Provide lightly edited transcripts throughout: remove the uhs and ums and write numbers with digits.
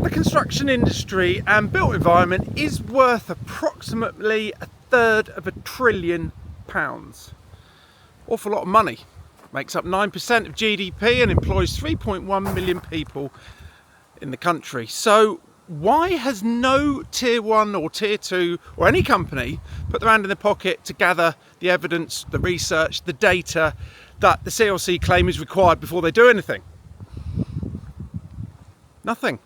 The construction industry and built environment is worth approximately £1/3 trillion. Awful lot of money. Makes up 9% of GDP and employs 3.1 million people in the country. So why has no tier 1 or tier 2 or any company put their hand in their pocket to gather the evidence, the research, the data that the CLC claim is required before they do anything? Nothing.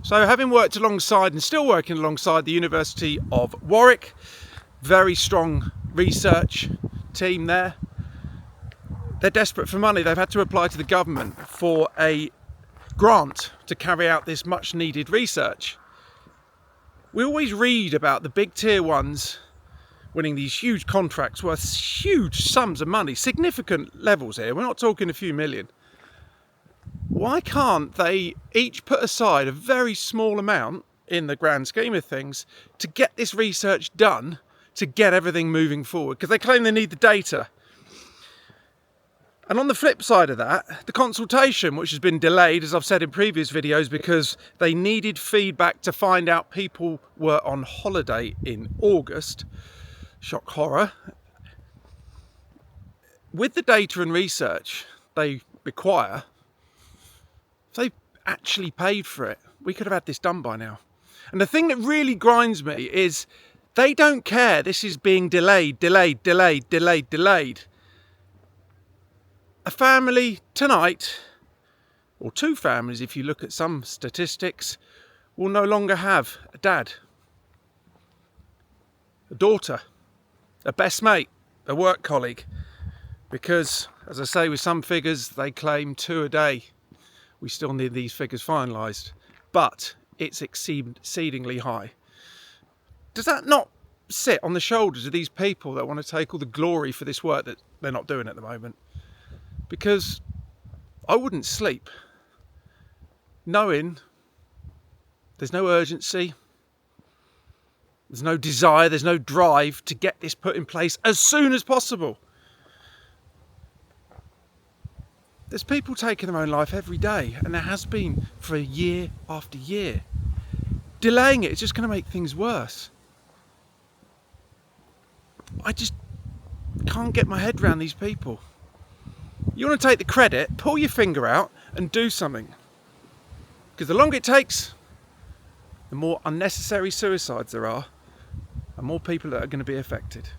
So having worked alongside and still working alongside the University of Warwick, very strong research team there, they're desperate for money. They've had to apply to the government for a grant to carry out this much needed research. We always read about the big tier 1s winning these huge contracts worth huge sums of money, significant levels here. We're not talking a few million. Why can't they each put aside a very small amount in the grand scheme of things to get this research done, to get everything moving forward? Because they claim they need the data. And on the flip side of that, the consultation, which has been delayed, as I've said in previous videos, because they needed feedback to find out people were on holiday in August. Shock horror. With the data and research they require, if they actually paid for it, we could have had this done by now. And the thing that really grinds me is they don't care this is being delayed. A family tonight, or two families if you look at some statistics, will no longer have a dad, a daughter, a best mate, a work colleague, because, as I say, with some figures they claim 2 a day. We still need these figures finalised, but it's exceedingly high. Does that not sit on the shoulders of these people that want to take all the glory for this work that they're not doing at the moment? Because I wouldn't sleep knowing there's no urgency, there's no desire, there's no drive to get this put in place as soon as possible. There's people taking their own life every day, and there has been for year after year. Delaying it is just going to make things worse. I just can't get my head around these people. You want to take the credit, pull your finger out and do something. Because the longer it takes, the more unnecessary suicides there are, and more people that are going to be affected.